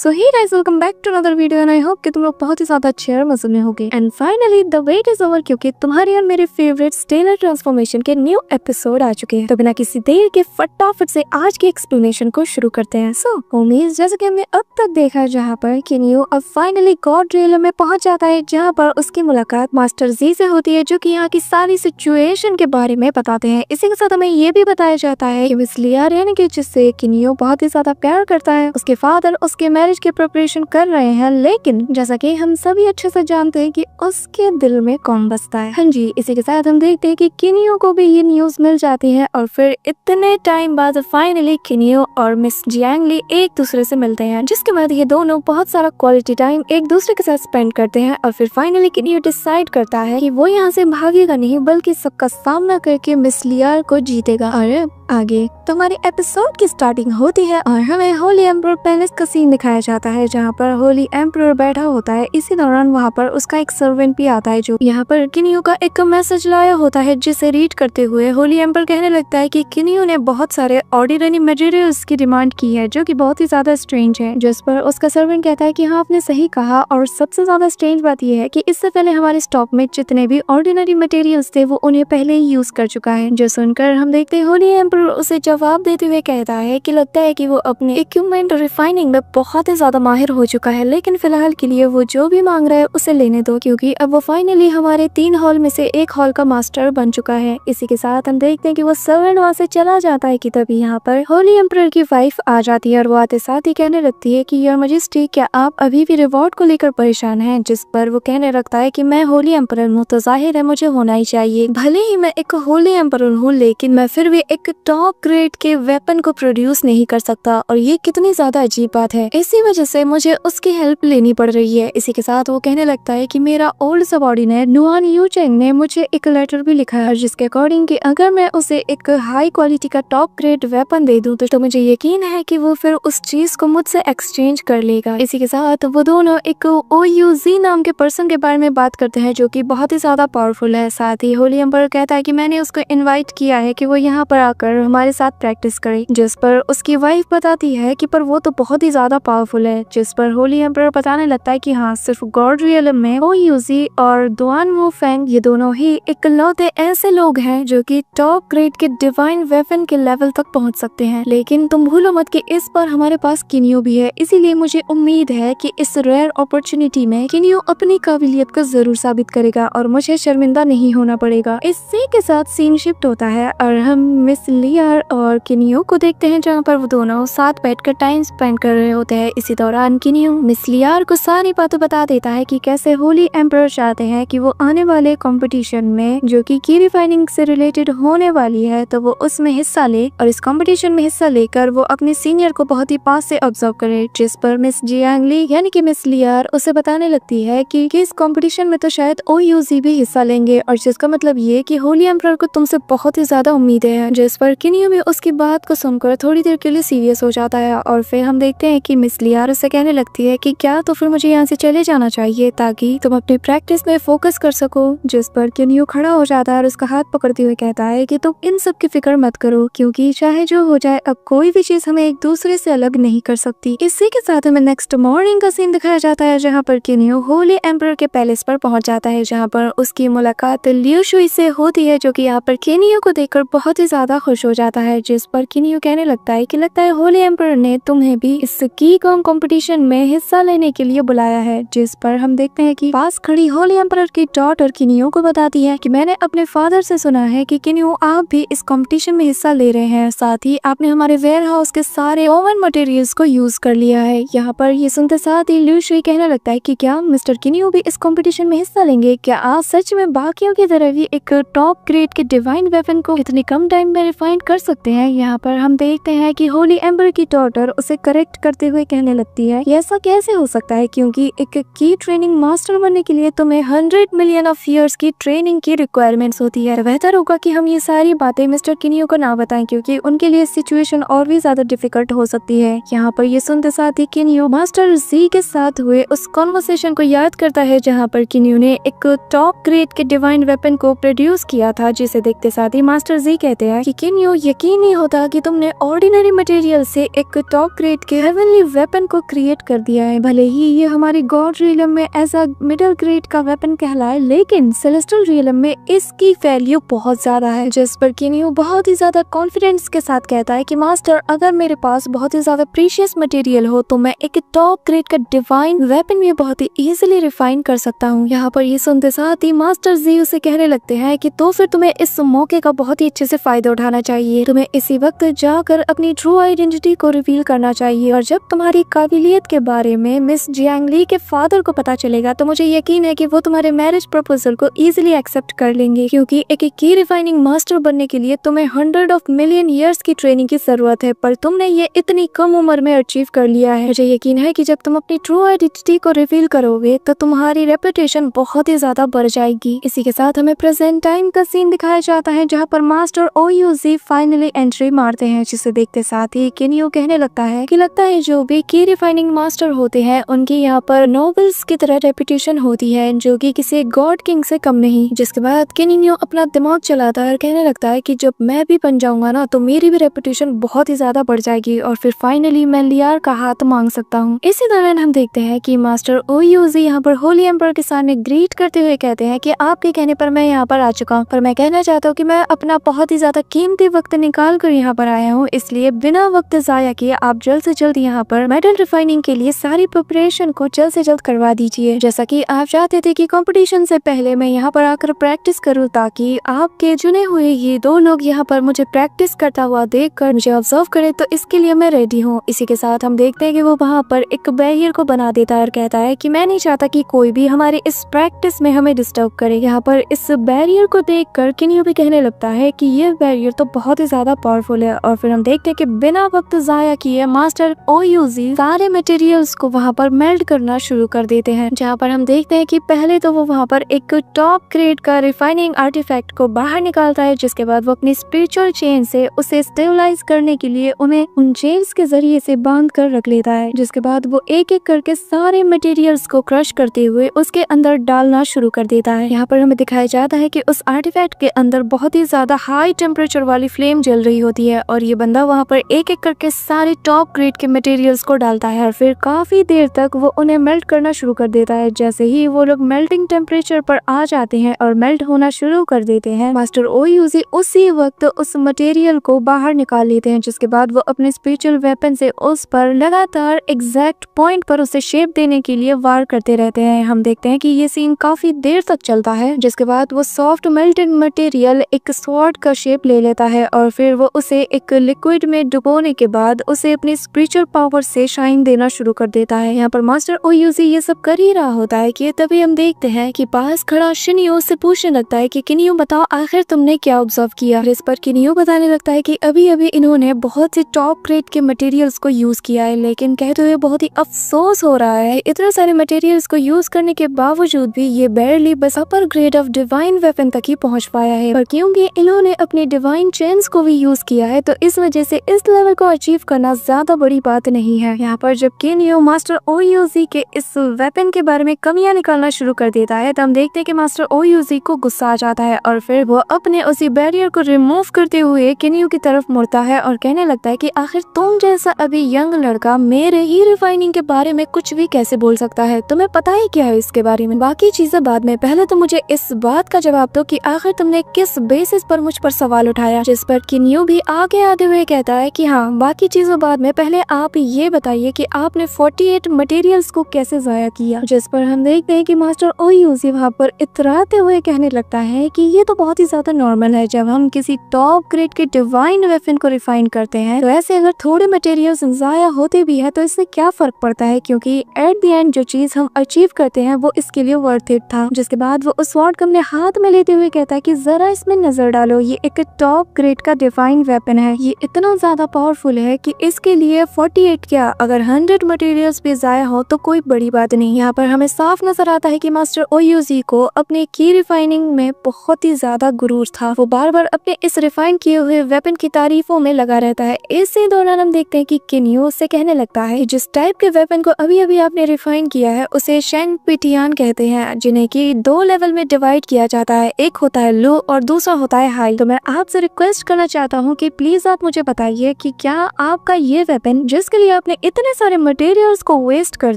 So hey guys, welcome back to another video and I hope कि तुम लोग बहुत ही ज्यादा अच्छे और मजे में होगे। And finally the wait is over, क्योंकि तुम्हारे और मेरे फेवरेट स्टेलर ट्रांसफॉर्मेशन के न्यू एपिसोड आ चुके हैं। तो बिना किसी देर के फटाफट से आज के एक्सप्लेनेशन को शुरू करते हैं। सो होमीज, जैसे कि हमने अब तक देखा है जहाँ पर किनियो अब फाइनली गॉड रियलम में पहुंच जाता है, जहाँ पर उसकी मुलाकात मास्टर जी से होती है, जो कि यहाँ की सारी सिचुएशन के बारे में बताते हैं। इसी के साथ हमें ये भी बताया जाता है कि मिस लियार, यानी कि जिससे किनियो बहुत ही ज्यादा प्यार करता है, उसके फादर उसके मैरिज की प्रिपरेशन कर रहे हैं। लेकिन जैसा कि हम सभी अच्छे से जानते हैं कि उसके दिल में कौन बसता है। हाँ जी, इसी के साथ हम देखते हैं कि किनियो को भी ये न्यूज मिल जाती है और फिर इतने टाइम बाद फाइनली किनियो और मिस जियांगली एक दूसरे से मिलते हैं, जिसके बाद ये दोनों बहुत सारा क्वालिटी टाइम एक दूसरे के साथ स्पेंड करते हैं। और फिर फाइनली किनियो डिसाइड करता है कि वो यहाँ से भागेगा नहीं, बल्कि सबका सामना करके मिस लियार को जीतेगा। और आगे तो हमारे एपिसोड की स्टार्टिंग होती है और हमें होली एम्परर पैलेस का सीन दिखाया जाता है, जहाँ पर होली एम्परर बैठा होता है। इसी दौरान वहाँ पर उसका एक सर्वेंट भी आता है, जो यहाँ पर किनियो का एक मैसेज लाया होता है, जिसे रीड करते हुए होली एम्परर कहने लगता है कि किनियो ने बहुत सारे ऑर्डिनरी मटेरियल्स की डिमांड की है, जो कि बहुत ही ज्यादा स्ट्रेंज है। जिस पर उसका सर्वेंट कहता है कि हाँ, आपने सही कहा, और सबसे ज्यादा स्ट्रेंज बात यह है कि इससे पहले हमारे स्टॉक में जितने भी ऑर्डिनरी मटेरियल्स थे, वो उन्हें पहले ही यूज कर चुका है। जो सुनकर हम देखते हैं होली एम्परर उसे जवाब देते हुए कहता है कि लगता है कि वो अपने इक्विपमेंट रिफाइनिंग में बहुत ही ज्यादा माहिर हो चुका है, लेकिन फिलहाल के लिए वो जो भी मांग रहा है उसे लेने दो, क्योंकि अब वो फाइनली हमारे 3 हॉल में से एक हॉल का मास्टर बन चुका है। इसी के साथ हम देखते हैं कि वो सर्वेंट वहाँ से चला जाता है कि तभी यहाँ पर होली एम्परर की वाइफ आ जाती है और वो आते साथ ही कहने लगती है कि योर मैजेस्टी, क्या आप अभी भी रिवॉर्ड को लेकर परेशान हैं? जिस पर वो कहने लगता है कि मैं होली एम्परर हूँ, तो जाहिर है मुझे होना ही चाहिए। भले ही मैं एक होली एम्परर हूँ, लेकिन मैं फिर भी एक टॉप ग्रेड के वेपन को प्रोड्यूस नहीं कर सकता, और ये कितनी ज्यादा अजीब बात है। इसी वजह से मुझे उसकी हेल्प लेनी पड़ रही है। इसी के साथ वो कहने लगता है कि मेरा ओल्ड सबऑर्डिनेट नुआन यूचेंग ने मुझे एक लेटर भी लिखा है, जिसके अकॉर्डिंग कि अगर मैं उसे एक हाई क्वालिटी का टॉप ग्रेड वेपन दे दूं, तो मुझे यकीन है कि वो फिर उस चीज को मुझसे एक्सचेंज कर लेगा। इसी के साथ वो दोनों एक ओयूजी नाम के पर्सन के बारे में बात करते हैं, जो कि बहुत ही ज्यादा पावरफुल है। साथ ही होली एम्परर कहता है कि मैंने उसको इन्वाइट किया है कि वो यहाँ पर आकर हमारे साथ प्रैक्टिस करे। जिस पर उसकी वाइफ बताती है कि पर वो तो बहुत ही ज्यादा पावरफुल है। जिस पर होली एम्परर बताने लगता है कि हाँ, सिर्फ गॉड रियलम में ओयूजी और दुआन वू फेंग, ये दोनों ही इकलौते ऐसे लोग हैं जो कि टॉप ग्रेड के डिवाइन वेपन के लेवल तक पहुंच सकते हैं। लेकिन तुम भूलो मत कि इस पर हमारे पास किनियो भी है, इसीलिए मुझे उम्मीद है कि इस रेयर अपॉर्चुनिटी में किनियो अपनी काबिलियत को जरूर साबित करेगा और मुझे शर्मिंदा नहीं होना पड़ेगा। इसी के साथ सीन शिफ्ट होता है और हम मिस लियार और किनियो को देखते हैं, जहाँ पर वो दोनों साथ बैठकर टाइम स्पेंड कर रहे होते हैं। इसी दौरान किनियो मिस लियार को सारी बातें बता देता है कि कैसे होली एम्परर चाहते हैं कि वो आने वाले कंपटीशन में, जो कि की रिफाइनिंग से रिलेटेड होने वाली है, तो वो उसमें हिस्सा ले और इस कंपटीशन में हिस्सा लेकर वो अपने सीनियर को बहुत ही पास से ऑब्जर्व करे। जिस पर मिस जियांगली यानी कि मिस लियार उसे बताने लगती है कि इस कंपटीशन में तो शायद ओयूजी भी हिस्सा लेंगे, और जिसका मतलब ये कि होली एम्परर को तुमसे बहुत ही ज्यादा उम्मीद है। जिस पर किनियो भी उसकी बात को सुनकर थोड़ी देर के लिए सीरियस हो जाता है और फिर हम देखते हैं कि मिस लियार उसे कहने लगती है कि क्या तो फिर मुझे यहाँ से चले जाना चाहिए, ताकि तुम अपनी प्रैक्टिस में फोकस कर सको। जिस पर किनियो खड़ा हो जाता है और उसका हाथ पकड़ते हुए कहता है कि तुम इन सब की फिक्र मत करो, क्योंकि चाहे जो हो जाए, अब कोई भी चीज हमें एक दूसरे से अलग नहीं कर सकती। इसी के साथ हमें नेक्स्ट मॉर्निंग का सीन दिखाया जाता है, जहाँ पर किनियो होली एम्परर के पैलेस पर पहुंच जाता है, जहाँ पर उसकी मुलाकात लियू शुई से होती है, जो कि यहाँ पर किनियो को देखकर बहुत ही ज्यादा खुश हो जाता है। जिस पर किनियो कहने लगता है कि लगता है होली एम्परर ने तुम्हें भी इस की कॉम कंपटीशन में हिस्सा लेने के लिए बुलाया है। जिस पर हम देखते हैं कि पास खड़ी होली एम्परर की डॉटर किनियो को बताती है कि मैंने अपने फादर से सुना है कि किनियो आप भी इस कंपटीशन में हिस्सा ले रहे हैं, साथ ही आपने हमारे वेयर हाउस के सारे ओवन मटेरियल्स को यूज कर लिया है। यहाँ पर ये सुनते साथ ही लियू शुई कहने लगता है कि क्या मिस्टर किनियो भी इस कंपटीशन में हिस्सा लेंगे? क्या आप सच में बाकियों की तरह भी एक टॉप ग्रेड के डिवाइन वेपन को इतनी कम टाइम में रिफाइन कर सकते हैं? यहाँ पर हम देखते हैं कि होली एम्परर की डॉटर उसे करेक्ट करते हुए कहने लगती है कि ऐसा कैसे हो सकता है, क्योंकि एक की ट्रेनिंग मास्टर बनने के लिए तुम्हें 100 मिलियन ऑफ ईयर्स की ट्रेनिंग की रिक्वायरमेंट्स होती है। बेहतर होगा कि हम ये सारी बातें मिस्टर किनियो को ना बताएं, क्योंकि उनके लिए सिचुएशन और भी ज्यादा डिफिकल्ट हो सकती है। यहाँ पर ये सुनते साथ ही किनियो मास्टर जी के साथ हुए उस कॉन्वर्सेशन को याद करता है, जहाँ पर किनियो ने एक टॉप ग्रेड के डिवाइन वेपन को प्रोड्यूस किया था, जिसे देखते साथ ही मास्टर जी कहते हैं कि किनियो, यकीन नहीं होता कि तुमने ऑर्डिनरी मटेरियल से एक टॉप ग्रेड के हेवनली वेपन वेपन को क्रिएट कर दिया है। भले ही ये हमारी गॉड रियलम में ऐसा मिडिल ग्रेड का वेपन कहलाए, लेकिन सेलेस्टियल रियलम में इसकी वैल्यू बहुत ज्यादा है। जिस पर किन्यू बहुत ही ज्यादा कॉन्फिडेंस के साथ कहता है कि मास्टर, अगर मेरे पास बहुत ही ज्यादा प्रीशियस मटेरियल हो तो मैं एक टॉप ग्रेड का डिवाइन वेपन भी बहुत ही इजीली रिफाइन कर सकता हूँ। यहाँ पर ये सुनते साथ ही मास्टर जी उसे कहने लगते हैं कि तो फिर तुम्हें इस मौके का बहुत ही अच्छे से फायदा उठाना चाहिए। तुम्हें इसी वक्त जाकर अपनी ट्रू आइडेंटिटी को रिवील करना चाहिए, और जब तुम्हारी काबिलियत के बारे में मिस जियांग ली के फादर को पता चलेगा तो मुझे यकीन है कि वो तुम्हारे मैरिज प्रपोजल को इजीली एक्सेप्ट कर लेंगे, क्योंकि एक की रिफाइनिंग मास्टर बनने के लिए तुम्हें 100 मिलियन ईयर्स की ट्रेनिंग की जरूरत है, पर तुमने ये इतनी कम उम्र में अचीव कर लिया है। मुझे यकीन है कि जब तुम अपनी ट्रू आइडेंटिटी को रिवील करोगे तो तुम्हारी रेपुटेशन बहुत ही ज्यादा बढ़ जाएगी। इसी के साथ हमें प्रेजेंट टाइम का सीन दिखाया जाता है, जहाँ पर मास्टर ओयूजी फाइनली एंट्री मारते हैं, जिसे देखते साथ ही किन्यू कहने लगता है कि लगता है जो भी की रिफाइनिंग मास्टर होते हैं उनकी यहाँ पर नोबल्स की तरह रेपुटेशन होती है, जो कि किसी गॉड किंग से कम नहीं। जिसके बाद किन्यू अपना दिमाग चलाता है और कहने लगता है कि जब मैं भी बन जाऊंगा ना तो मेरी भी रेपुटेशन बहुत ही ज्यादा बढ़ जाएगी, और फिर फाइनली मैं लियार का हाथ मांग सकता हूँ। इसी दौरान हम देखते हैं कि मास्टर ओयूजी यहाँ पर होली एम्पर के सामने ग्रीट करते हुए कहते हैं कि आपके कहने पर मैं यहाँ पर आ चुका हूँ, पर मैं कहना चाहता हूँ कि मैं अपना बहुत ही ज्यादा कीमती वक्त निकाल कर यहाँ पर आया हूँ, इसलिए बिना वक्त जाया किए आप जल्द से जल्द यहाँ पर मेटल रिफाइनिंग के लिए सारी प्रिपरेशन को जल्द से जल्द करवा दीजिए। जैसा कि आप चाहते थे कि कंपटीशन से पहले मैं यहाँ पर आकर प्रैक्टिस करूँ, ताकि आपके चुने हुए ये दो लोग यहाँ पर मुझे प्रैक्टिस करता हुआ देख कर मुझे ऑब्जर्व करे, तो इसके लिए मैं रेडी हूँ। इसी के साथ हम देखते हैं कि वो वहाँ पर एक बैरियर को बना देता है और कहता है कि मैं नहीं चाहता कि कोई भी हमारे इस प्रैक्टिस में हमें डिस्टर्ब करे। यहाँ पर इस बैरियर को देख कर किन्यू भी कहने लगता है कि ये बैरियर तो बहुत ही ज्यादा पावरफुल है, और फिर हम देखते हैं कि बिना वक्त जाया किए मास्टर ओयूजी सारे मटेरियल्स को वहाँ पर मेल्ट करना शुरू कर देते हैं। जहाँ पर हम देखते हैं कि पहले तो वो वहाँ पर एक टॉप ग्रेड का रिफाइनिंग आर्टिफैक्ट को बाहर निकालता है, जिसके बाद वो अपनी स्पिरिचुअल चेन से उसे स्टेबलाइज करने के लिए उन्हें उन चेन्स के जरिए से बांध कर रख लेता है। जिसके बाद वो एक एक करके सारे मटेरियल्स को क्रश करते हुए उसके अंदर डालना शुरू कर देता है। यहाँ पर हमें दिखाया जाता है कि उस आर्टिफैक्ट के अंदर बहुत ही ज्यादा हाई टेम्परेचर वाली फ्लेम जल रही होती है, और ये बंदा वहाँ पर एक एक करके सारे टॉप ग्रेड के मटेरियल्स को डालता है, और फिर काफी देर तक वो उन्हें मेल्ट करना शुरू कर देता है। जैसे ही वो लोग मेल्टिंग टेम्परेचर पर आ जाते हैं और मेल्ट होना शुरू कर देते हैं, मास्टर ओयूजी उसी वक्त उस मटेरियल को बाहर निकाल लेते हैं, जिसके बाद वो अपने स्पिरिचुअल वेपन से उस पर लगातार एग्जैक्ट पॉइंट पर उसे शेप देने के लिए वार करते रहते हैं। हम देखते हैं कि ये सीन काफी देर तक चलता है, जिसके बाद वो सॉफ्ट मेल्टेड मटेरियल एक स्वॉर्ड का शेप ले लेता है, और फिर वो उसे एक लिक्विड में डुबोने के बाद उसे अपनी स्पिरिचुअल पावर से शाइन देना शुरू कर देता है। यहाँ पर मास्टर ओयूजी ये सब कर ही रहा होता है कि तभी हम देखते हैं कि पास खड़ा शिन्यो से पूछने लगता है कि किन्यू बताओ आखिर तुमने क्या ऑब्जर्व किया। इस पर किन्यू बताने लगता है कि अभी अभी इन्होंने बहुत से टॉप ग्रेड के मटेरियल्स को यूज किया है, लेकिन कहते हुए बहुत ही अफसोस हो रहा है, इतने सारे मटेरियल्स को यूज करने के बावजूद भी ये बैरली बस अपर ग्रेड ऑफ डिवाइन वेपन तक ही पहुंच पाया है, पर क्योंकि इन्होंने अपने डिवाइन चेन्स को भी यूज किया है तो इस वजह से इस लेवल को अचीव करना ज्यादा बड़ी बात नहीं है। यहाँ पर जब किन्यू मास्टर ओयूजी के इस वेपन के बारे में कमियां निकालना शुरू कर देता है, तो हम देखते हैं कि मास्टर ओयूजी को गुस्सा आ जाता है, और फिर वो अपने उसी बैरियर को रिमूव करते हुए किन्यू की तरफ मुड़ता है और कहने लगता है कि आखिर तुम जैसा अभी यंग लड़का मेरे ही रिफाइनिंग के बारे में कुछ भी कैसे बोल सकता है, तुम्हें पता ही क्या है इसके बारे में, बाकी चीजें बाद में, पहले तो मुझे इस बात का जवाब दो कि आखिर तुमने किस बेसिस पर मुझ पर सवाल उठाया। जिस पर किन्यू भी आगे आते हुए कहता है कि हाँ बाकी चीजों बाद में, पहले आप ये बताइए कि आपने 48 मटेरियल्स को कैसे जाया किया। जिस पर हम देखते हैं कि मास्टर ओयूजी वहाँ पर इतराते हुए कहने लगता है कि ये तो बहुत ही ज्यादा नॉर्मल है, जब हम किसी टॉप ग्रेड के डिवाइन वेपन को रिफाइन करते हैं तो ऐसे अगर थोड़े मटेरियल्स जाया होते भी है तो इससे क्या फर्क पड़ता है, क्योंकि एट द एंड जो चीज हम अचीव करते हैं वो इसके लिए वर्थ इट था। जिसके बाद वो उस स्वॉर्ड को अपने हाथ में लेते हुए कहता है कि जरा इसमें नजर डालो, ये एक टॉप ग्रेड का डिवाइन वेपन है, ये इतना ज्यादा पावरफुल है कि इसके लिए 48 क्या अगर 100 मटेरियल्स भी जाया हो तो कोई बड़ी बात नहीं। यहाँ पर हमें साफ नजर आता है कि मास्टर ओयूजी को अपने की रिफाइनिंग में बहुत ही ज्यादा गुरूर था, वो बार बार अपने इस रिफाइन किए हुए वेपन की तारीफों में लगा रहता है। इसी दौरान हम देखते हैं कि किन्यू उससे कहने लगता है जिस टाइप के वेपन को अभी अभी आपने रिफाइन किया है उसे शेन पिटियान कहते हैं, जिन्हें की 2 लेवल में डिवाइड किया जाता है, एक होता है लो और दूसरा होता है हाई। तो मैं आपसे रिक्वेस्ट करना चाहता हूँ कि प्लीज आप मुझे बताइए कि क्या आपका ये वेपन जिसके लिए आपने इतने सारे मटेरियल्स को वेस्ट कर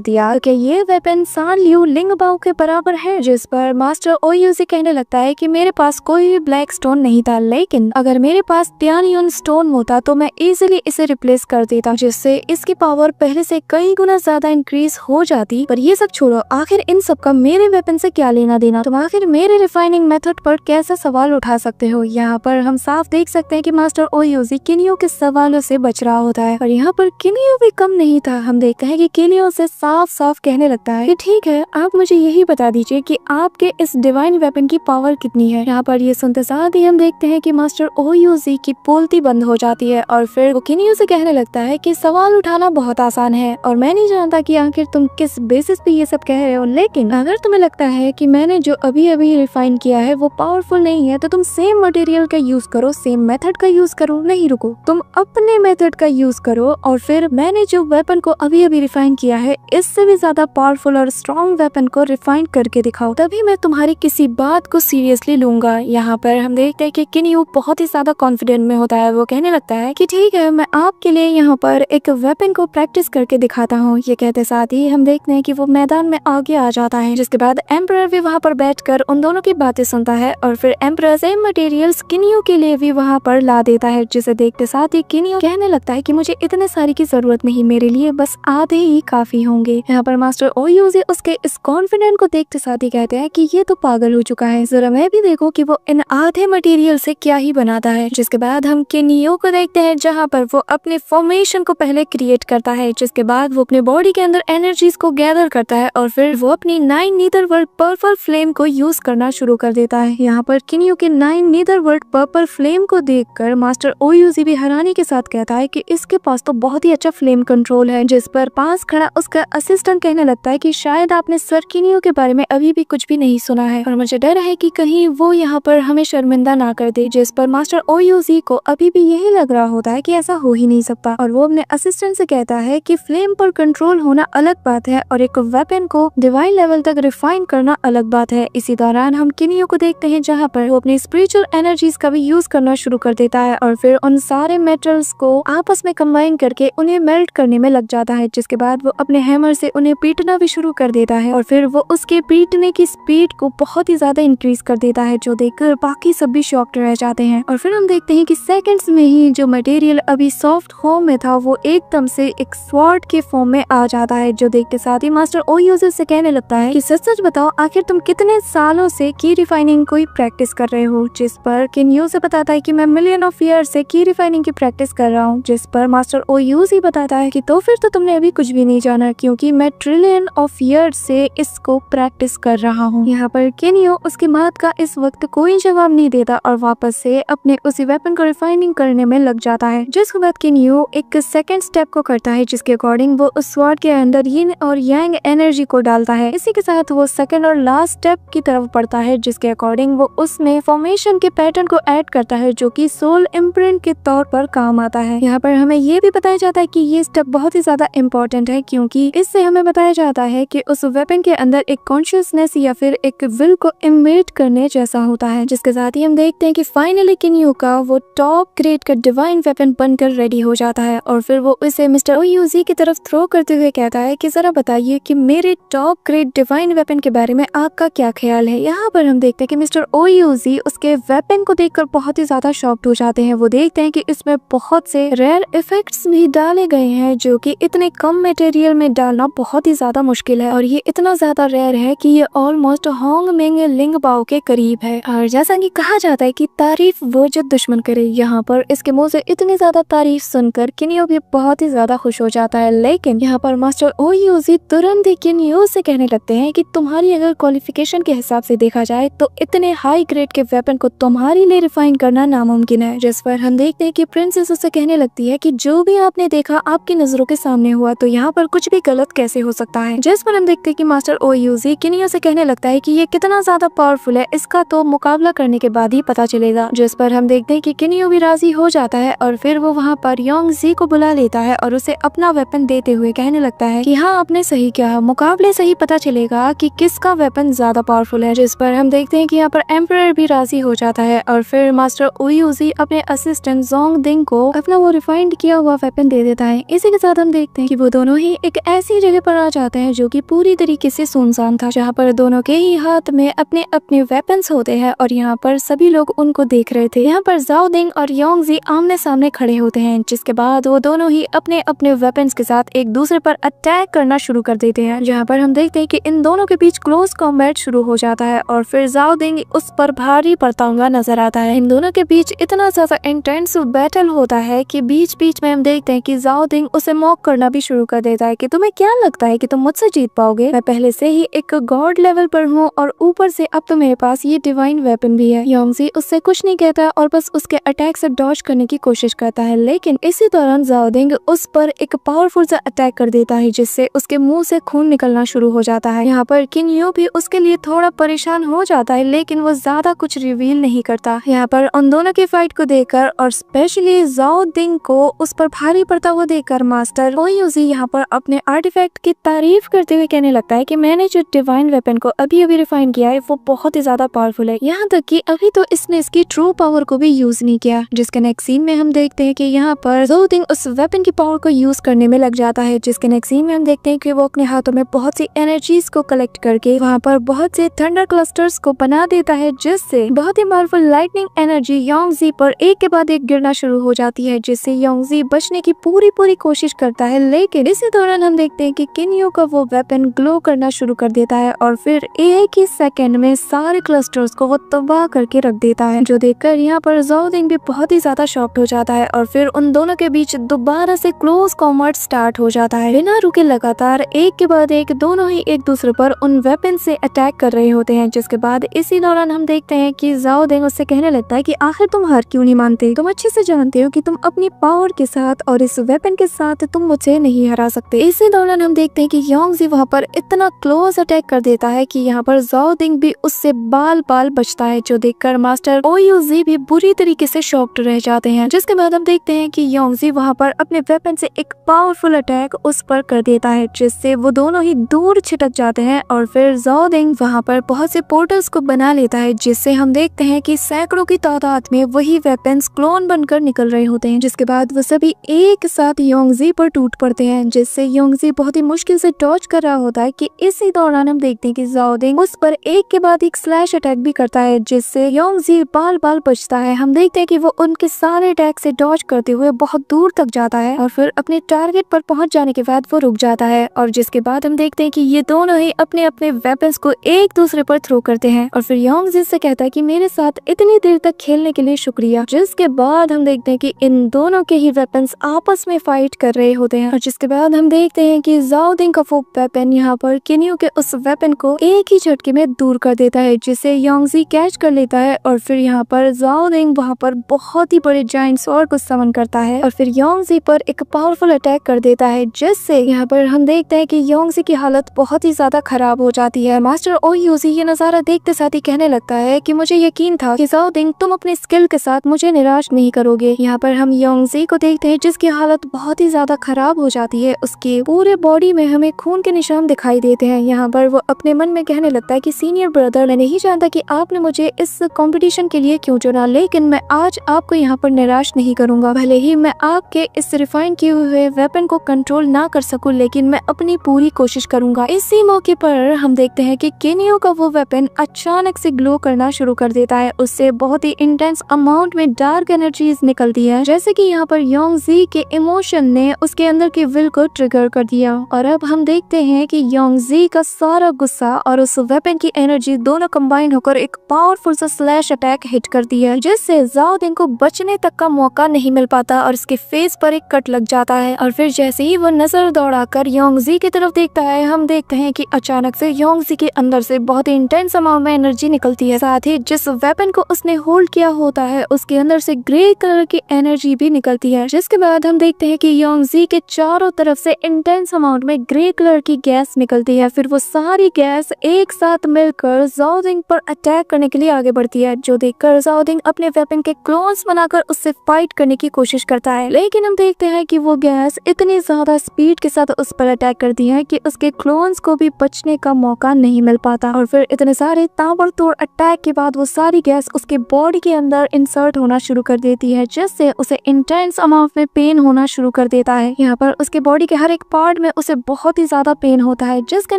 दिया कि ये वेपन सान लियू लिंगबाओ के बराबर है। जिस पर मास्टर ओयूजी कहने लगता है कि मेरे पास कोई भी ब्लैक स्टोन नहीं था, लेकिन अगर मेरे पास तियानयुन स्टोन होता तो मैं इजीली इसे रिप्लेस कर देता, जिससे इसकी पावर पहले से कई गुना ज्यादा इंक्रीज हो जाती। पर ये सब छोड़ो, आखिर इन सब का मेरे वेपन से क्या लेना देना? तुम आखिर मेरे रिफाइनिंग मेथड पर कैसा सवाल उठा सकते हो? यहाँ पर हम साफ देख सकते हैं कि मास्टर ओयूजी किनियो के सवालों से बच रहा होता है और यहाँ पर किनियो भी कम नहीं था। हम देखते हैं कि किनियो से साफ साफ कहने लगता है कि ठीक है, आप मुझे यही बता दीजिए कि आपके इस डिवाइन वेपन की पावर कितनी है। यहाँ पर ये सुनते साथ ही हम देखते हैं कि मास्टर ओयूजी की बोलती बंद हो जाती है और फिर वो किनियो से कहने लगता है कि सवाल उठाना बहुत आसान है और मैं नहीं जानता कि आखिर तुम किस बेसिस पे ये सब कह रहे हो, लेकिन अगर तुम्हें लगता है कि मैंने जो अभी अभी रिफाइन किया है वो पावरफुल नहीं है तो तुम सेम मटेरियल का यूज करो, सेम मेथड का यूज करो। नहीं रुको, तुम अपने मेथड का यूज करो और फिर मैंने जो वेपन को अभी अभी रिफाइन किया है इससे भी ज्यादा पावरफुल और स्ट्रॉन्ग वेपन को रिफाइन करके दिखाओ, तभी मैं तुम्हारी किसी बात को सीरियसली लूंगा। यहाँ पर हम देखते हैं कि किनियो बहुत ही ज्यादा कॉन्फिडेंट में होता है। वो कहने लगता है कि ठीक है, मैं आपके लिए यहाँ पर एक वेपन को प्रैक्टिस करके दिखाता हूँ। ये कहते साथ ही हम देखते हैं कि वो मैदान में आगे आ जाता है, जिसके बाद एम्परर भी वहाँ पर बैठकर उन दोनों की बातें सुनता है और फिर एम्परर सेम मटेरियल्स किनियो के लिए भी वहाँ पर ला देता है, जिसे देखते साथ ही किनियो कहने लगता है कि मुझे इतने सारी की जरूरत नहीं, मेरे लिए बस आधे ही काफी होंगे। यहाँ पर मास्टर ओयूजी उसके इस कॉन्फिडेंट को देखते साथ ही कहते हैं कि ये तो पागल हो चुका है, जरा मैं भी देखो कि वो इन आधे मटेरियल से क्या ही बनाता है। जिसके बाद हम किनियो को देखते हैं जहाँ पर वो अपने फॉर्मेशन को पहले क्रिएट करता है, जिसके बाद वो अपने बॉडी के अंदर एनर्जीज को गैदर करता है और फिर वो अपनी 9 नीदरवर्ल्ड पर्पल फ्लेम को यूज करना शुरू कर देता है। यहाँ पर किनियो के 9 नीदरवर्ल्ड पर्पल फ्लेम को देखकर मास्टर ओयूजी भी हैरानी के साथ कहता है कि इसके पास तो बहुत ही अच्छा फ्लेम कंट्रोल है। जिस पर पास खड़ा उसका असिस्टेंट कहने लगता है कि शायद आपने सर किनियो के बारे में अभी भी कुछ भी नहीं सुना है और मुझे डर है कि कहीं वो यहाँ पर हमें शर्मिंदा ना कर दे। जिस पर मास्टर ओयूजी को अभी भी यही लग रहा होता है कि ऐसा हो ही नहीं सकता और वो अपने असिस्टेंट से कहता है कि फ्लेम पर कंट्रोल होना अलग बात है और एक वेपन को डिवाइन लेवल तक रिफाइन करना अलग बात है। इसी दौरान हम किनियो को देखते हैं जहाँ पर वो अपनी स्पिरिचुअल एनर्जीज का भी यूज करना शुरू कर देता है और फिर उन सारे मेटल्स को आपस में कंबाइन करके उन्हें मेल्ट करने में लग जाता है। जिसके बाद वो अपने हैमर से उन्हें पीटना भी शुरू कर देता है और फिर वो उसके पीटने की स्पीड को बहुत ही ज्यादा इंक्रीज कर देता है, जो देखकर बाकी सब भी शॉक्ड रह जाते हैं। और फिर हम देखते हैं कि सेकंड्स में ही जो मटेरियल अभी सॉफ्ट फॉर्म में था वो एकदम से एक स्वॉर्ड के फॉर्म में आ जाता है, जो देखते साथ ही मास्टर ओयूजी से कहने लगता है कि सच सच बताओ आखिर तुम कितने सालों से की रिफाइनिंग को प्रैक्टिस कर रहे हो। जिस पर किनियो से बताता है कि मैं मिलियन ऑफ ईयर से की रिफाइनिंग की प्रैक्टिस कर रहा हूँ। जिस पर मास्टर ओयूजी बताता है कि तो फिर तो तुमने अभी कुछ भी नहीं जाना, क्योंकि मैं ट्रिलियन ऑफ ईयर से इसको प्रैक्टिस कर रहा हूँ। यहाँ पर किनियो उसकी बात का इस वक्त कोई जवाब नहीं देता और वापस से अपने उसी वेपन को रिफाइनिंग करने में लग जाता है। जिसके बाद किनियो एक सेकंड स्टेप को करता है, जिसके अकॉर्डिंग वो उस स्वॉर्ड के अंदर यिन और यांग एनर्जी को डालता है। इसी के साथ वो सेकंड और लास्ट स्टेप की तरफ बढ़ता है, जिसके अकॉर्डिंग वो उसमें फॉर्मेशन के पैटर्न को ऐड करता है, जो कि सोल इम्प्रिंट के तौर पर काम आता है। यहाँ पर हमें ये भी बताया जाता है कि ये स्टेप बहुत ही ज्यादा इम्पोर्टेंट है, क्योंकि इससे हमें बताया जाता है कि उस वेपन के अंदर एक कॉन्शियसनेस या फिर एक विल को इमिट करने जैसा होता है। जिसके साथ ही हम देखते हैं कि फाइनली किनियो का वो टॉप ग्रेड का डिवाइन वेपन बनकर रेडी हो जाता है और फिर वो इसे मिस्टर ओयूजी की तरफ थ्रो करते हुए कहता है कि जरा बताइए कि मेरे टॉप ग्रेड डिवाइन वेपन के बारे में आपका क्या ख्याल है। यहाँ पर हम देखते हैं कि मिस्टर ओयूजी उसके वेपन को देखकर बहुत ही ज्यादा शॉक्ड हो जाते हैं। वो देखते हैं कि इसमें बहुत से रेयर इफेक्ट्स भी डाले गए हैं, जो कि इतने कम मटेरियल में डालना बहुत ही ज्यादा मुश्किल है और ये इतना ज्यादा रेयर है कि ये ऑलमोस्ट होंगमिंग लिंगबाओ के करीब है। और जैसा कि कहा जाता है कि तारीफ वो जो दुश्मन करे, यहाँ पर इसके मुंह से इतनी ज्यादा तारीफ सुनकर किनियो भी बहुत ही ज्यादा खुश हो जाता है। लेकिन यहाँ पर मास्टर ओयूजी तुरंत ही किनियो से कहने लगते हैं कि तुम्हारी अगर क्वालिफिकेशन के हिसाब से देखा जाए तो इतने हाई ग्रेड के वेपन को तुम्हारे लिए रिफाइन करना नामुमकिन है। जिस पर हम देखते हैं कि प्रिंसेस उससे कहने लगती है कि जो भी आपने देखा आपकी नजरों के सामने हुआ, तो यहाँ पर कुछ भी गलत कैसे हो सकता है। जिस पर हम देखते हैं कि मास्टर ओयूजी किनियो से कहने लगता है कि ये कितना ज्यादा पावरफुल है, इसका तो मुकाबला करने के बाद ही पता चलेगा। जिस पर हम देखते हैं कि किनियो भी राजी हो जाता है और फिर वो वहाँ पर योंगजी को बुला लेता है और उसे अपना वेपन देते हुए कहने लगता है कि हाँ आपने सही कहा, मुकाबले से ही पता चलेगा कि किसका वेपन ज्यादा पावरफुल है। जिस पर हम देखते हैं कि यहाँ पर एम्परर भी राजी हो जाता है और फिर मास्टर ओयूजी अपने असिस्टेंट जोंगडिंग को अपना वो रिफाइंड किया हुआ वेपन दे देता है। इसी इसी के साथ हम देखते हैं कि वो दोनों ही एक ऐसी जगह पर आ जाते हैं जो कि पूरी तरीके से सुनसान था, जहाँ पर दोनों के ही हाथ में अपने अपने वेपन्स होते हैं और यहाँ पर सभी लोग उनको देख रहे थे। यहाँ पर जाओ दिंग और योंगजी आमने सामने खड़े होते हैं, जिसके बाद वो दोनों ही अपने अपने वेपन्स के साथ एक दूसरे पर अटैक करना शुरू कर देते हैं, जहाँ पर हम देखते हैं कि इन दोनों के बीच क्लोज कॉम्बैट शुरू हो जाता है और फिर जाओ दिंग उस पर भारी पड़ता हुआ नजर आता है। इन दोनों के बीच इतना ज्यादा इंटेंस बैटल होता है कि बीच बीच में हम देखते हैं कि जाओ दिंग उसे मॉक करना भी शुरू कर देता है कि तुम्हें क्या लगता है कि तुम मुझसे जीत पाओगे? मैं पहले से ही एक गॉड लेवल पर हूँ और ऊपर से अब तो मेरे पास ये डिवाइन वेपन भी है। योंगजी उससे कुछ नहीं कहता और बस उसके अटैक से डॉज करने की कोशिश करता है, लेकिन इसी दौरान जाओ दिंग उस पर एक पावरफुल सा अटैक कर देता है, जिससे उसके मुंह से खून निकलना शुरू हो जाता है। यहाँ पर किन यू भी उसके लिए थोड़ा परेशान हो जाता है, लेकिन वो ज्यादा कुछ रिवील नहीं करता। यहाँ पर उन दोनों की फाइट को देखकर और स्पेशली जाओ दिंग को उस पर भारी पड़ता हुआ देखकर मास्टर ओयूजी यहाँ पर अपने आर्टिफैक्ट की तारीफ करते हुए कहने लगता है कि मैंने जो डिवाइन वेपन को अभी अभी रिफाइन किया है वो बहुत ही ज्यादा पावरफुल है, यहाँ तक कि अभी तो इसने इसकी ट्रू पावर को भी यूज नहीं किया। जिसके नेक्स्ट सीन में हम देखते हैं कि यहाँ पर जाओ दिंग उस वेपन की पावर को यूज करने में लग जाता है। जिसके नेक्स्ट सीन में हम देखते हैं कि वो अपने हाथों में बहुत सी एनर्जीज को कलेक्ट करके वहाँ पर बहुत से थंडर क्लस्टर्स को बना देता है, जिससे बहुत ही पावरफुल लाइटनिंग एनर्जी योंगजी पर एक के बाद एक गिरना शुरू हो जाती है, जिससे योंगजी बचने की पूरी कोशिश करता है। लेकिन इसी दौरान हम देखते हैं कि किन्यू का वो वेपन ग्लो करना शुरू कर देता है और फिर एक ही सेकंड में सारे क्लस्टर्स को वो तबाह करके रख देता है, जो देखकर यहाँ पर जाओ दिंग भी बहुत ही ज्यादा शॉक्ड हो जाता है और फिर उन दोनों के बीच दोबारा से क्लोज कॉम्बैट स्टार्ट हो जाता है। बिना रुके लगातार एक के बाद एक दोनों ही एक दूसरे पर उन वेपन से अटैक कर रहे होते हैं। जिसके बाद इसी दौरान हम देखते हैं कि जाओ दिंग उससे कहने लगता है कि आखिर तुम हार क्यों नहीं मानते? तुम अच्छे से जानते हो कि तुम अपनी पावर के साथ और इस वेपन के साथ तुम मुझे नहीं हरा सकते। इसी दौरान हम देखते हैं कि योंगजी वहाँ पर इतना क्लोज अटैक कर देता है कि यहाँ पर जाओ दिंग भी उससे बाल बचता है, जो देखकर मास्टर ओयूजी भी बुरी तरीके से शॉक्ड रह जाते हैं। जिसके बाद हम देखते हैं कि योंगजी वहाँ पर अपने वेपन से एक पावरफुल अटैक उस पर कर देता है, जिससे वो दोनों ही दूर छिटक जाते हैं और फिर जाओ दिंग वहाँ पर बहुत से पोर्टल्स को बना लेता है, जिससे हम देखते हैं कि सैकड़ों की तादाद में वही वेपन्स क्लोन बनकर निकल रहे होते हैं। जिसके बाद वो सभी एक साथ योंगजी पर टूट पड़ते हैं, जिससे योंगजी बहुत ही मुश्किल से डॉज कर रहा होता है कि इसी दौरान हम देखते हैं कि जाओ दिंग उस पर एक के बाद एक स्लैश अटैक भी करता है, जिससे योंगजी बाल बचता है। हम देखते हैं कि वो उनके सारे अटैक से डॉज करते हुए बहुत दूर तक जाता है और फिर अपने टारगेट पर पहुंच जाने के बाद वो रुक जाता है और जिसके बाद हम देखते हैं कि ये दोनों ही अपने अपने वेपन्स को एक दूसरे पर थ्रो करते हैं और फिर योंगजी से कहता है कि मेरे साथ इतनी देर तक खेलने के लिए शुक्रिया। जिसके बाद हम देखते हैं कि इन दोनों के ही वेपन्स आपस में फाइट कर रहे होते हैं और जिसके बाद हम देखते हैं कि जाओ दिंग का वो वेपन यहाँ पर किन्यू के उस वेपन को एक ही झटके में दूर कर देता है, जिसे योंगजी कैच कर लेता है और फिर यहाँ पर जाओ दिंग वहाँ पर बहुत ही बड़े जायंट स्वॉर्ड को समन करता है और फिर योंगजी पर एक पावरफुल अटैक कर देता है, जिससे यहाँ पर हम देखते हैं कि योंगजी की हालत बहुत ही ज्यादा खराब हो जाती है। मास्टर ओयूजी ये नजारा देखते साथ ही कहने लगता है कि मुझे यकीन था कि जाओ दिंग तुम अपने स्किल के साथ मुझे निराश नहीं करोगे। यहाँ पर हम योंगजी को देखते हैं जिसकी हालत बहुत ही ज्यादा खराब हो जाती है, उसके पूरे बॉडी में हमें खून के निशान दिखाई देते हैं। यहाँ पर वो अपने मन में कहने लगता है कि सीनियर ब्रदर, मैं नहीं जानता कि आपने मुझे इस कंपटीशन के लिए क्यों चुना, लेकिन मैं आज आपको यहाँ पर निराश नहीं करूंगा। भले ही मैं आपके इस रिफाइन किए हुए वेपन को कंट्रोल ना कर सकूं, लेकिन मैं अपनी पूरी कोशिश करूंगा। इसी मौके पर हम देखते हैं कि किन्यू का वो वेपन अचानक से ग्लो करना शुरू कर देता है, उससे बहुत ही इंटेंस अमाउंट में डार्क एनर्जीज निकलती है, जैसे कि यहाँ पर योंगजी के इमोशन ने उसके अंदर की विल को ट्रिगर कर दिया। और अब हम देखते हैं कि योंगजी का सारा गुस्सा और उस वेपन की एनर्जी दोनों कंबाइन होकर एक पावरफुल सा स्लैश अटैक हिट करती है, जिससे जाओ दिंग को बचने तक का मौका नहीं मिल पाता और उसके फेस पर एक कट लग जाता है। और फिर जैसे ही वो नजर दौड़ाकर योंगजी की तरफ देखता है, हम देखते हैं कि अचानक से योंगजी के अंदर से बहुत ही इंटेंस अमाउंट में एनर्जी निकलती है, साथ ही जिस वेपन को उसने होल्ड किया होता है उसके अंदर से ग्रे कलर की एनर्जी भी निकलती है। जिसके बाद हम देखते हैं कि योंगजी के चारों तरफ से इंटेंस अमाउंट में ग्रे कलर की गैस निकलती है, फिर वो सारी गैस एक साथ मिलकर जाओ दिंग पर अटैक करने के लिए आगे बढ़ती है, जो देखकर जाओ दिंग अपने वेपन के क्लोन्स बनाकर उससे फाइट करने की कोशिश करता है। लेकिन हम देखते हैं कि वो गैस इतनी ज्यादा स्पीड के साथ उस पर अटैक करती है कि उसके क्लोन्स को भी बचने का मौका नहीं मिल पाता और फिर इतने सारे ताबड़तोड़ अटैक के बाद वो सारी गैस उसके बॉडी के अंदर इंसर्ट होना शुरू कर देती है, जिससे उसे इंटेंस अमाउंट में पेन होना शुरू कर देता है। यहाँ पर उसके बॉडी के हर एक पार्ट में उसे बहुत ही ज्यादा पेन होता है, जिसके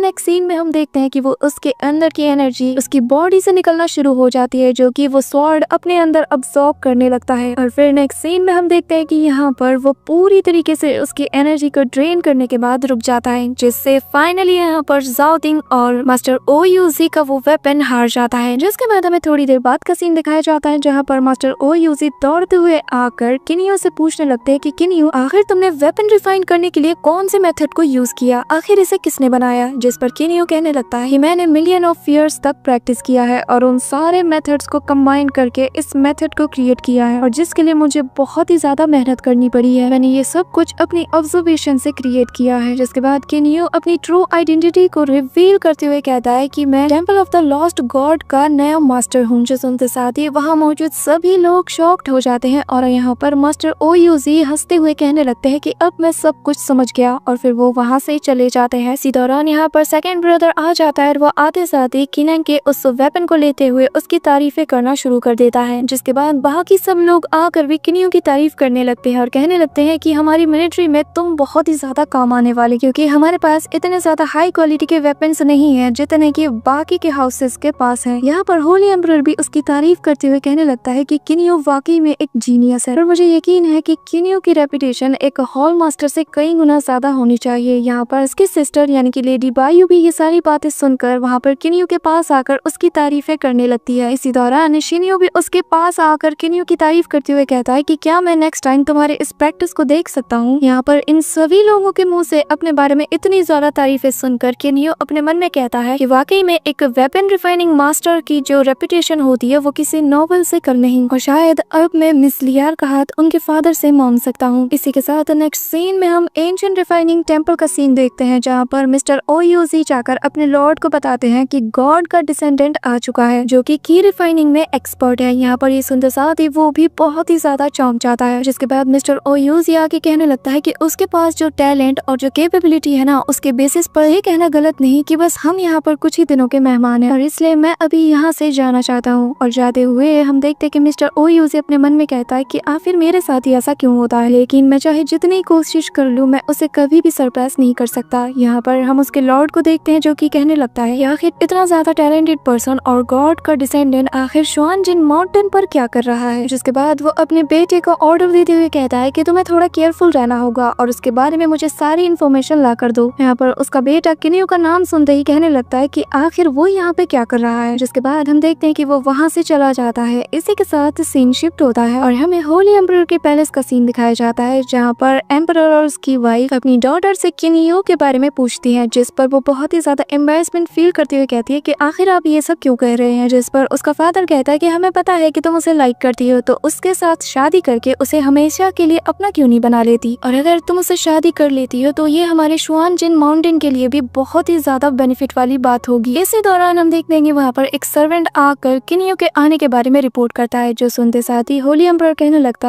नेक्स्ट सीन में हम देखते हैं कि वो उसके अंदर की एनर्जी उसकी बॉडी से निकलना शुरू हो जाती है, जो कि वो स्वॉर्ड अपने अंदर अब्सॉर्ब करने लगता है। और फिर नेक्स्ट सीन में हम देखते हैं कि यहाँ पर वो पूरी तरीके से उसकी एनर्जी को ड्रेन करने के बाद रुक जाता है, जिससे फाइनली यहाँ पर जाओ तिंग और मास्टर ओयूजी का वो वेपन हार जाता है। जिसके बाद हमें थोड़ी देर बाद का सीन दिखाया जाता है, जहाँ पर मास्टर ओयूजी दौड़ते हुए आकर किनियो से पूछने लगते हैं कि किनियो, आखिर तुमने वेपन रिफाइन करने के लिए कौन से मेथड को यूज किया, आखिर इसे किसने बनाया। जिस पर किनियो कहने लगता है कि मैंने मिलियन ऑफ ईयर्स तक प्रैक्टिस किया है और उन सारे मेथड्स को कंबाइन करके इस मेथड को क्रिएट किया है, और जिसके लिए मुझे बहुत ही ज्यादा मेहनत करनी पड़ी है। मैंने ये सब कुछ अपनी ऑब्जर्वेशन से क्रिएट किया है। जिसके बाद किनियो अपनी ट्रू आइडेंटिटी को रिवील करते हुए कहता है कि मैं temple of the lost God का नया मास्टर हूँ। जो सुनते साथ ही वहाँ मौजूद सभी लोग शॉक्ड हो जाते हैं और यहाँ पर मास्टर ओयूजी हंसते हुए कहने लगते हैं कि अब मैं सब कुछ समझ गया, और फिर वो वहाँ से चले जाते हैं। इसी दौरान यहाँ पर सेकंड ब्रदर आ जाता है और वो आते साथ ही किनंग के उस वेपन को लेते हुए उसकी तारीफें करना शुरू कर देता है। जिसके बाद बाकी सब लोग आकर भी किनियो की तारीफ करने लगते हैं और कहने लगते हैं कि हमारी मिलिट्री में तुम बहुत ही ज्यादा काम आने वाले, क्योंकि हमारे पास इतने ज्यादा हाई क्वालिटी के वेपन्स नहीं है जितने कि बाकी के हाउसेस के पास है। यहाँ पर होली एम्परर भी उसकी तारीफ करते हुए कहने लगता है कि किनियो वाकई में एक जीनियस है और मुझे यकीन है कि किनियो की रेपुटेशन एक हॉल मास्टर से कई गुना ज्यादा होनी चाहिए। यहाँ पर उसकी सिस्टर यानी कि लेडी बायू भी ये सारी बातें सुनकर वहाँ पर किनियो के पास आकर उसकी तारीफें करने लगती है। इसी दौरान शिनियो भी उसके पास आकर किनियो की तारीफ करते हुए कहता है कि क्या मैं नेक्स्ट टाइम तुम्हारे इस प्रैक्टिस को देख सकता हूँ। यहाँ पर इन सभी लोगों के मुंह से अपने बारे में इतनी ज्यादा तारीफें सुनकर किनियो अपने मन में कहता है कि वाकई में एक वेपन रिफाइनिंग मास्टर की जो रेपुटेशन होती है वो किसी नोबल से कम नहीं, और शायद अब मैं मिस लियार का हाथ उनके फादर से मांग सकता हूँ। इसी के साथ नेक्स्ट सीन में हम एंशिएंट रिफाइनिंग टेम्पल का सीन देखते हैं, जहाँ पर मिस्टर ओयूजी जाकर अपने लॉर्ड को बताते हैं कि गॉड का डिसेंडेंट आ चुका है जो कि की रिफाइनिंग में एक्सपर्ट है। यहाँ पर ये सुनते साथ ही वो भी बहुत ही ज्यादा चौंक जाता है। जिसके बाद मिस्टर ओयूजी आके कहने लगता है कि उसके पास जो टैलेंट और जो कैपेबिलिटी है ना, उसके बेसिस पर ये कहना गलत नहीं कि बस हम यहाँ पर कुछ ही दिनों के मेहमान हैं और इसलिए मैं अभी यहाँ से जाना चाहता हूँ। और जाते हुए हम देखते हैं कि मिस्टर ओयूजी अपने मन में कहता है कि आखिर मेरे साथ ही ऐसा क्यों होता है, लेकिन मैं चाहे जितनी कोशिश कर लूँ मैं उसे कभी भी सरपास नहीं कर सकता। यहाँ पर हम उसके लॉर्ड को देखते हैं जो कि कहने लगता है आखिर इतना ज्यादा टैलेंटेड पर्सन और गॉड का डिसेंडेंट आखिर शुआनजिन माउंटेन पर क्या कर रहा है। जिसके बाद वो अपने बेटे को ऑर्डर देते हुए कहता है कि तुम्हें थोड़ा केयरफुल रहना होगा और उसके बारे में मुझे सारी इन्फॉर्मेशन ला कर दो। यहाँ पर उसका बेटा किनियो का नाम सुनते ही कहने लगता है कि आखिर वो यहाँ पे क्या कर रहा है। जिसके बाद हम देखते हैं कि वो वहाँ से चला जाता है। इसी के साथ सीन शिफ्ट होता है और हमें होली एम्परर के पैलेस का सीन दिखाया जाता है, जहाँ पर एम्परर और उसकी वाइफ अपनी डॉटर से किनियो के बारे में पूछती है, जिस पर वो बहुत ही ज्यादा एम्बैरेसमेंट फील करते हुए कहती है कि आखिर आप ये सब क्यों कह रहे हैं। जिस पर उसका फादर कहता है कि हमें पता है कि तुम उसे लाइक करती हो, तो उसके साथ शादी करके उसे हमेशा के लिए अपना क्यों नहीं बना लेती, और अगर तुम उसे शादी कर लेती हो तो ये हमारे शुआनजिन माउंटेन के लिए भी बहुत ही ज्यादा बेनिफिट वाली बात होगी। इसी दौरान हम देखते हैं कि वहाँ पर एक सर्वेंट आकर किनियो के आने के बारे में रिपोर्ट करता है, जो सुनते साथ ही होली एम्परर कहने लगता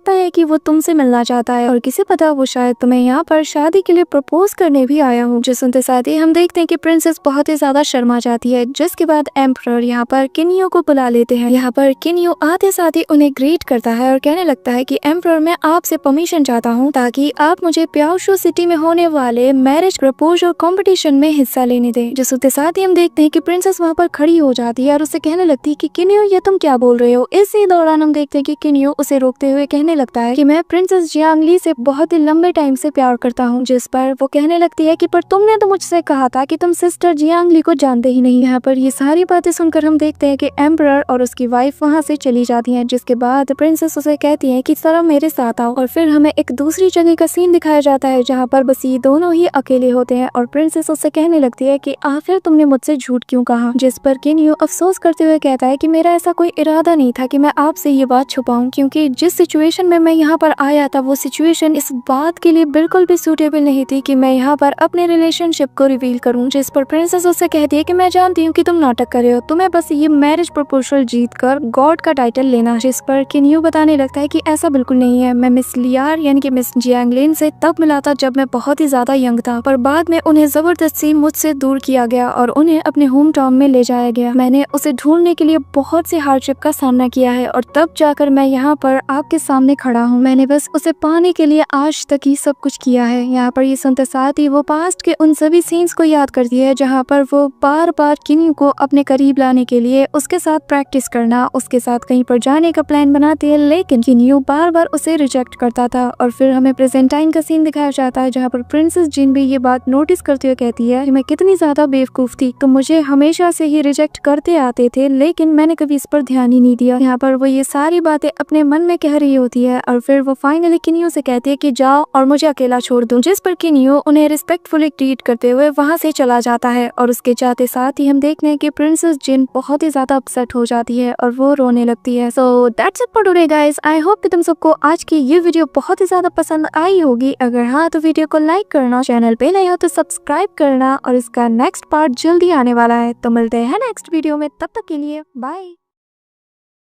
है कि वो तुमसे मिलना चाहता है और किसी पता वो शायद तुम्हें यहाँ पर शादी के लिए प्रपोज करने भी आया हूँ। जो सुनते साथ ही हम देखते हैं कि प्रिंसेस बहुत ही ज्यादा शर्मा जाती है। जिसके बाद एम्परर यहाँ पर किनियो को बुला लेते हैं। यहाँ पर किनियो आते साथ ही उन्हें ग्रीट करता है और कहने लगता है कि एम्परर मैं आपसे परमिशन चाहता हूँ ताकि आप मुझे प्याओशो सिटी में होने वाले मैरिज प्रपोजल कंपटीशन में हिस्सा लेने दें। जो सुनते साथ ही हम देखते हैं कि प्रिंसेस वहाँ पर खड़ी हो जाती है और उससे कहने लगती है कि किनियो ये तुम क्या बोल रहे हो। इसी दौरान हम देखते हैं कि किनियो उसे रोकते हुए कहने लगता है कि मैं प्रिंसेस जियांगली से बहुत ही लंबे टाइम से प्यार करता हूँ। जिस पर वो कहने लगती है कि पर तुमने तो मुझसे कहा था कि तुम सिस्टर जियांगली को जानते ही नहीं। यहाँ पर ये सारी बातें सुनकर हम देखते हैं कि एम्परर और उसकी वाइफ वहाँ से चली जाती हैं। जिसके बाद प्रिंसेस उसे कहती है कि सर मेरे साथ आओ, और फिर हमें एक दूसरी जगह का सीन दिखाया जाता है जहाँ पर बस ये दोनों ही अकेले होते हैं और प्रिंसेस उससे कहने लगती है कि आखिर तुमने मुझसे झूठ क्यों कहा। जिस पर किनियो अफसोस करते हुए कहता है कि मेरा ऐसा कोई इरादा नहीं था कि मैं आपसे ये बात छुपाऊं, क्योंकि जिस सिचुएशन में मैं यहाँ पर आया था वो सिचुएशन इस बात के लिए बिल्कुल भी सूटेबल नहीं थी कि मैं यहाँ पर अपने रिलेशनशिप को रिवील करूँ। जिस पर प्रिंसेस उससे कहती है कि मैं जानती हूँ कि तुम नाटक कर रहे हो, तुम्हें बस ये मैरिज प्रपोजल जीत कर गॉड का टाइटल लेना। जिस पर किनियो बताने लगता है कि ऐसा बिल्कुल नहीं है, मैं मिस लियार यानी कि मिस जियांगलिन से तब मिला था जब मैं बहुत ही ज्यादा यंग था, पर बाद में उन्हें जबरदस्ती मुझसे दूर किया गया और उन्हें अपने होम टाउन में ले जाया गया। मैंने उसे ढूंढने के लिए बहुत सी हार्डशिप का सामना किया है और तब जाकर मैं यहाँ पर आपके सामने खड़ा हूँ। मैंने बस उसे पाने के लिए लिए आज तक ही सब कुछ किया है। यहाँ पर ये सुनते साथ ही वो पास्ट के उन सभी सीन्स को याद करती है जहाँ पर वो बार बार किन्यू को अपने करीब लाने के लिए उसके साथ प्रैक्टिस करना, उसके साथ कहीं पर जाने का प्लान बनाती है, लेकिन किन्यू बार बार उसे रिजेक्ट करता था। और फिर हमें प्रेजेंट टाइम का सीन दिखाया जाता है जहाँ पर प्रिंसेस जिन भी ये बात नोटिस करते हुए कहती है कि मैं कितनी ज्यादा बेवकूफ थी, तो मुझे हमेशा से ही रिजेक्ट करते आते थे लेकिन मैंने कभी इस पर ध्यान ही नहीं दिया। यहाँ पर वो ये सारी बातें अपने मन में कह रही होती है और फिर वो फाइनली किन्यू से कहती है कि जाओ और मुझे अकेला छोड़ दो, जिस पर किन्यू उन्हें रिस्पेक्टफुली ट्रीट करते हुए वहाँ से चला जाता है। और उसके जाते साथ ही हम देखते हैं कि प्रिंसेस जिन बहुत ही ज्यादा अपसेट हो जाती है और वो रोने लगती है। So that's it for today guys. I hope कि तुम सबको आज की ये वीडियो बहुत ही ज्यादा पसंद आई होगी। अगर हाँ तो वीडियो को लाइक करना, चैनल पे नए हो तो सब्सक्राइब करना और इसका नेक्स्ट पार्ट जल्दी आने वाला है। तो मिलते हैं नेक्स्ट वीडियो में, तब तक के लिए बाय।